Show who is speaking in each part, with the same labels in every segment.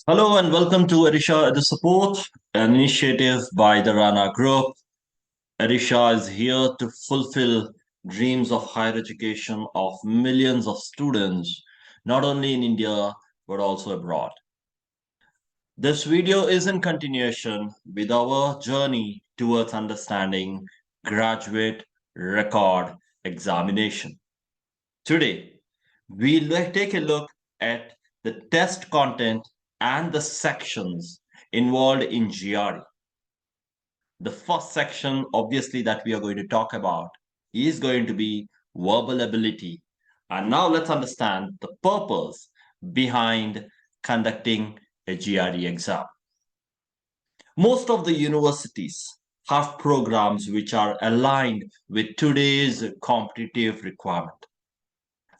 Speaker 1: Hello and welcome to Erisha EduSupport, an initiative by the Rana Group. Erisha is here to fulfill dreams of higher education of millions of students, not only in India but also abroad. This video is in continuation with our journey towards understanding graduate record examination. Today, we'll take a look at the test content and the sections involved in GRE. The first section, obviously, that we are going to talk about is going to be verbal ability. And now let's understand the purpose behind conducting a GRE exam. Most of the universities have programs which are aligned with today's competitive requirement.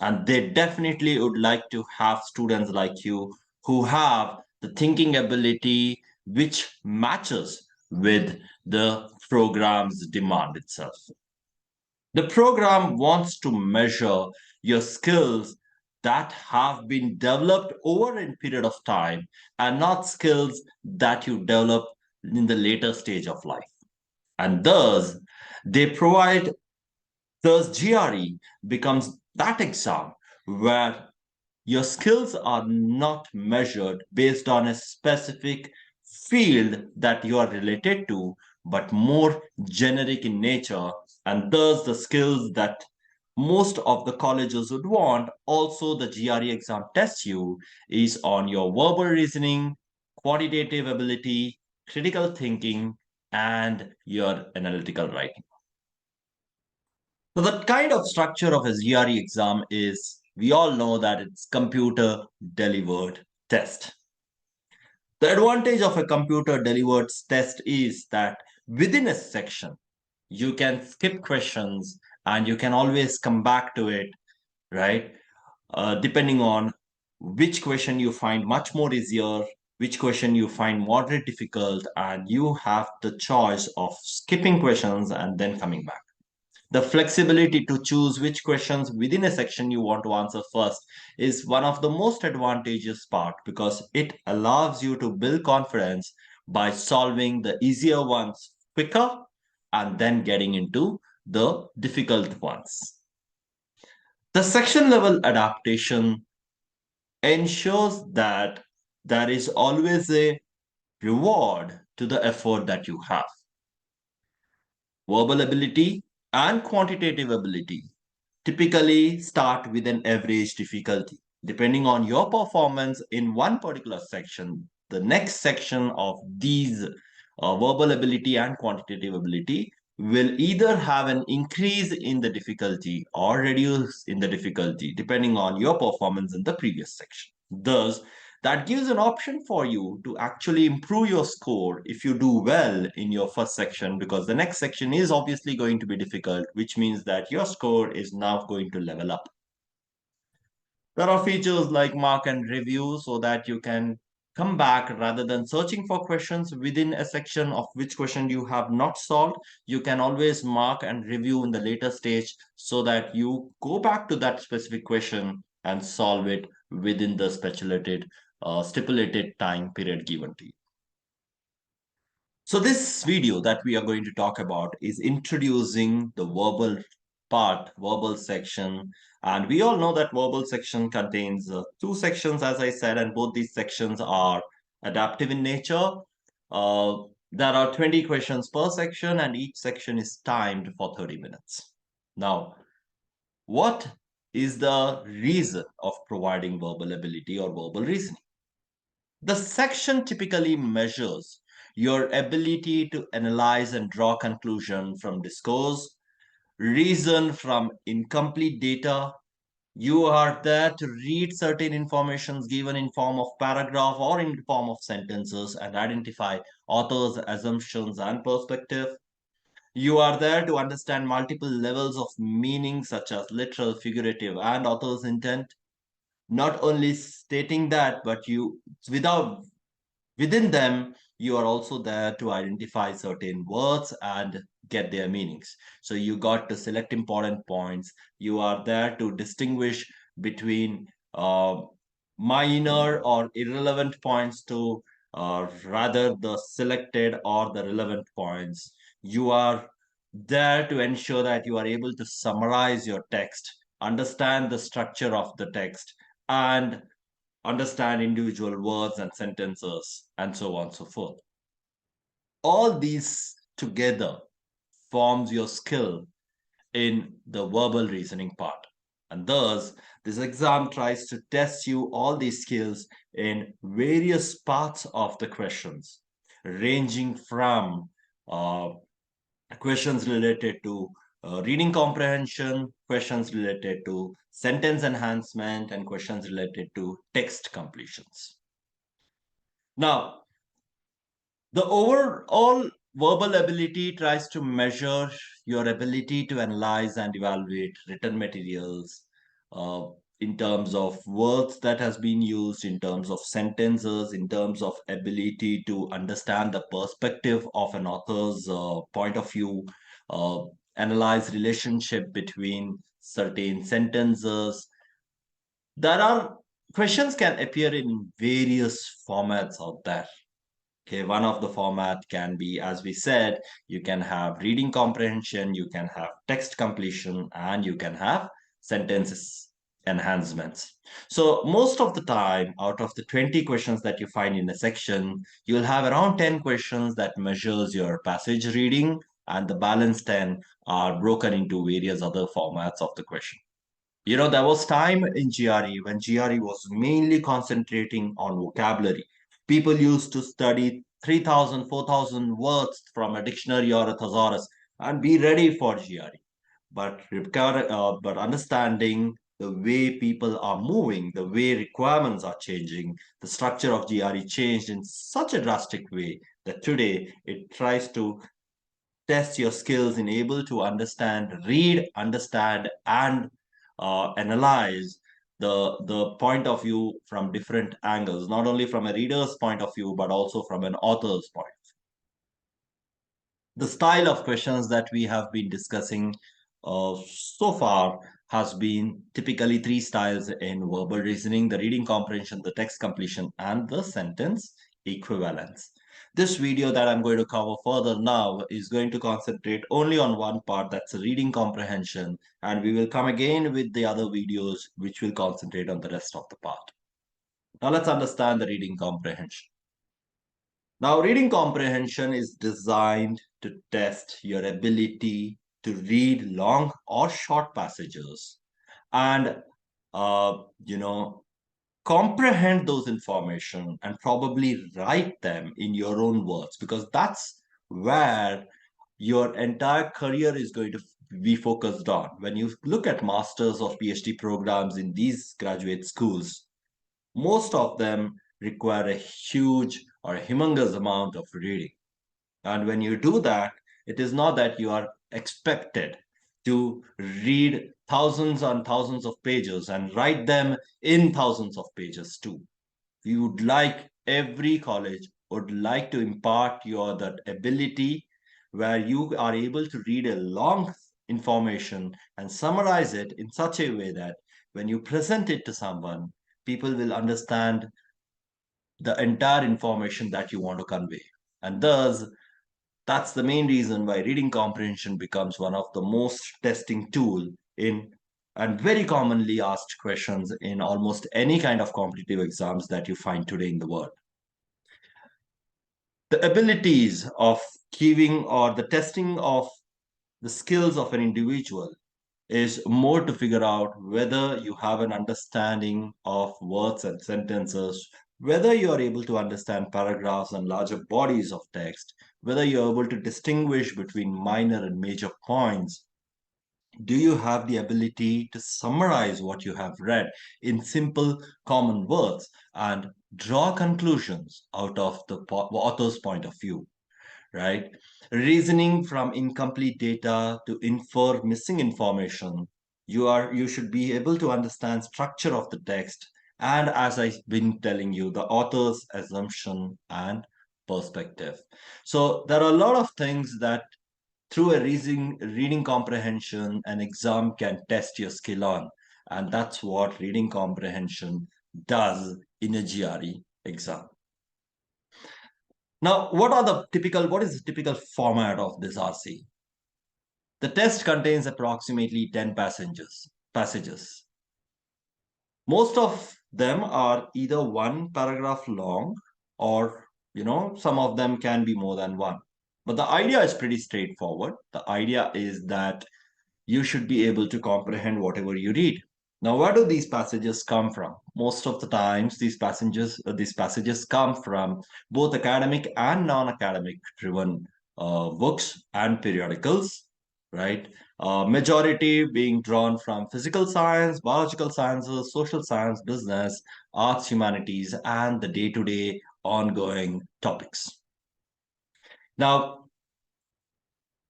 Speaker 1: And they definitely would like to have students like you who have the thinking ability which matches with the program's demand itself. The program wants to measure your skills that have been developed over a period of time and not skills that you develop in the later stage of life. And thus, they provide Thus, GRE becomes that exam where your skills are not measured based on a specific field that you are related to, but more generic in nature. And thus, the skills that most of the colleges would want, also the GRE exam tests you, is on your verbal reasoning, quantitative ability, critical thinking, and your analytical writing. So the kind of structure of a GRE exam is, we all know that it's computer delivered test. The advantage of a computer delivered test is that within a section, you can skip questions and you can always come back to it, right? Depending on which question you find much more easier, which question you find moderate difficult, and you have the choice of skipping questions and then coming back. The flexibility to choose which questions within a section you want to answer first is one of the most advantageous part because it allows you to build confidence by solving the easier ones quicker and then getting into the difficult ones. The section level adaptation ensures that there is always a reward to the effort that you have. Verbal ability and quantitative ability typically start with an average difficulty. Depending on your performance in one particular section, the next section of these verbal ability and quantitative ability will either have an increase in the difficulty or reduce in the difficulty depending on your performance in the previous section. Thus, that gives an option for you to actually improve your score if you do well in your first section, because the next section is obviously going to be difficult, which means that your score is now going to level up. There are features like mark and review so that you can come back rather than searching for questions within a section of which question you have not solved. You can always mark and review in the later stage so that you go back to that specific question and solve it within the stipulated time period given to you. So this video that we are going to talk about is introducing the verbal section. And we all know that verbal section contains two sections, as I said, and both these sections are adaptive in nature. Uh, there are 20 questions per section and each section is timed for 30 minutes. Now, what is the reason of providing verbal ability or verbal reasoning? The section typically measures your ability to analyze and draw conclusion from discourse, reason from incomplete data. You are there to read certain informations given in form of paragraph or in form of sentences and identify author's assumptions and perspective. You are there to understand multiple levels of meaning such as literal, figurative, and author's intent. Not only stating that, but within them, you are also there to identify certain words and get their meanings. So you got to select important points. You are there to distinguish between minor or irrelevant points to rather the selected or the relevant points. You are there to ensure that you are able to summarize your text, understand the structure of the text, and understand individual words and sentences, and so on and so forth. All these together forms your skill in the verbal reasoning part. And thus, this exam tries to test you all these skills in various parts of the questions, ranging from questions related to reading comprehension, questions related to sentence enhancement, and questions related to text completions. Now, the overall verbal ability tries to measure your ability to analyze and evaluate written materials uh, in terms of words that has been used, in terms of sentences, in terms of ability to understand the perspective of an author's point of view, uh, analyze relationship between certain sentences. There are questions can appear in various formats out there. Okay, one of the format can be, as we said, you can have reading comprehension, you can have text completion, and you can have sentences enhancements. So most of the time, out of the 20 questions that you find in a section, you'll have around 10 questions that measures your passage reading, and the balance 10 are broken into various other formats of the question. You know, there was time in GRE when GRE was mainly concentrating on vocabulary. People used to study 3,000, 4,000 words from a dictionary or a thesaurus and be ready for GRE. But understanding the way people are moving, the way requirements are changing, the structure of GRE changed in such a drastic way that today it tries to test your skills in able to understand, read, understand, and analyze the point of view from different angles, not only from a reader's point of view, but also from an author's point. The style of questions that we have been discussing so far has been typically three styles in verbal reasoning: the reading comprehension, the text completion, and the sentence equivalence. This video that I'm going to cover further now is going to concentrate only on one part, that's reading comprehension, and we will come again with the other videos which will concentrate on the rest of the part. Now let's understand the reading comprehension. Now, reading comprehension is designed to test your ability to read long or short passages and, you know, comprehend those information and probably write them in your own words, because that's where your entire career is going to be focused on. When you look at masters or PhD programs in these graduate schools, most of them require a huge or a humongous amount of reading. And when you do that, it is not that you are expected to read thousands and thousands of pages and write them in thousands of pages too. We would like, every college would like to impart your that ability where you are able to read a long information and summarize it in such a way that when you present it to someone, people will understand the entire information that you want to convey. And thus, that's the main reason why reading comprehension becomes one of the most testing tool in and very commonly asked questions in almost any kind of competitive exams that you find today in the world. The abilities of giving or the testing of the skills of an individual is more to figure out whether you have an understanding of words and sentences, whether you are able to understand paragraphs and larger bodies of text, whether you're able to distinguish between minor and major points. Do you have the ability to summarize what you have read in simple, common words and draw conclusions out of the author's point of view? Right? Reasoning from incomplete data to infer missing information. You should be able to understand structure of the text and, as I've been telling you, the author's assumption and perspective. So there are a lot of things that through a reading comprehension an exam can test your skill on, and that's what reading comprehension does in a GRE exam. Now, what is the typical format of this RC? The test contains approximately 10 passages. Most of them are either one paragraph long or, some of them can be more than one. But the idea is pretty straightforward. The idea is that you should be able to comprehend whatever you read. Now, where do these passages come from? Most of the times, these passages come from both academic and non-academic driven books and periodicals, right? Majority being drawn from physical science, biological sciences, social science, business, arts, humanities, and the day-to-day ongoing topics. Now,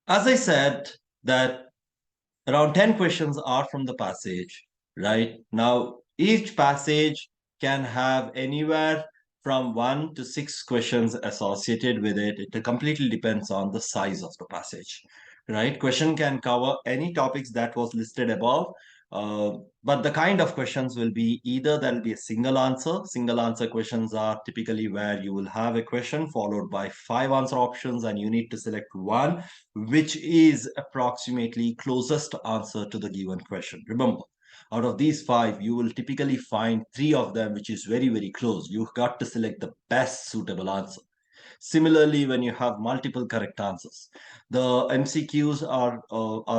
Speaker 1: as I said, that around 10 questions are from the passage, right? Now, each passage can have anywhere from 1 to 6 questions associated with it. It completely depends on the size of the passage, right? Question can cover any topics that was listed above, but the kind of questions will be either there'll be a single answer. Single answer questions are typically where you will have a question followed by 5 answer options and you need to select one which is approximately closest answer to the given question. Remember, out of these 5, you will typically find 3 of them which is very, very close. You've got to select the best suitable answer. Similarly, when you have multiple correct answers, the MCQs are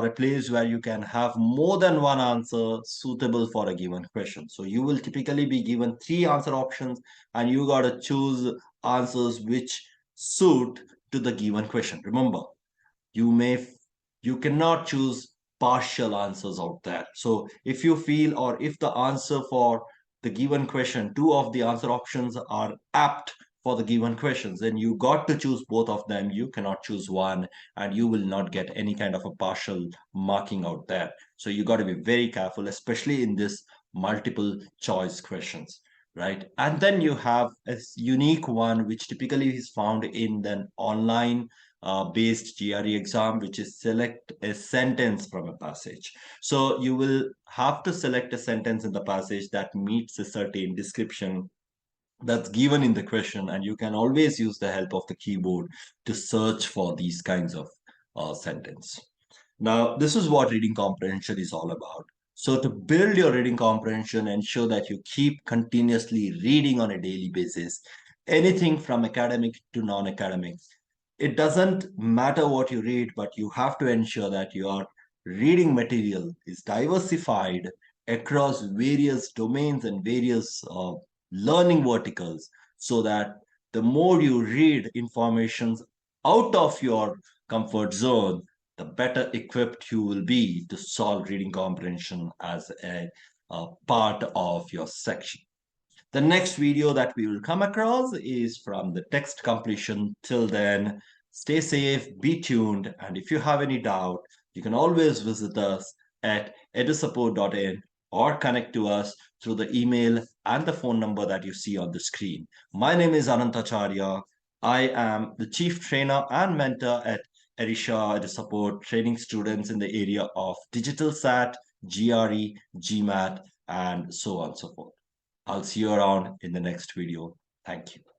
Speaker 1: a place where you can have more than one answer suitable for a given question. So you will typically be given 3 answer options and you got to choose answers which suit to the given question. Remember, you cannot choose partial answers out there. So if you feel or if the answer for the given question, 2 of the answer options are apt for the given questions, then you got to choose both of them. You cannot choose one and you will not get any kind of a partial marking out there. So you got to be very careful, especially in this multiple choice questions, right? And then you have a unique one which typically is found in the online based GRE exam, which is select a sentence from a passage. So you will have to select a sentence in the passage that meets a certain description that's given in the question, and you can always use the help of the keyboard to search for these kinds of sentence. Now, this is what reading comprehension is all about. So to build your reading comprehension, ensure that you keep continuously reading on a daily basis, anything from academic to non-academic. It doesn't matter what you read, but you have to ensure that your reading material is diversified across various domains and various learning verticals so that the more you read informations out of your comfort zone, the better equipped you will be to solve reading comprehension as a part of your section. The next video that we will come across is from the text completion. Till then, stay safe, be tuned, and if you have any doubt, you can always visit us at edusupport.in or connect to us through the email and the phone number that you see on the screen. My name is Anantacharya. I am the Chief Trainer and Mentor at Erisha EduSupport, training students in the area of Digital SAT, GRE, GMAT, and so on and so forth. I'll see you around in the next video. Thank you.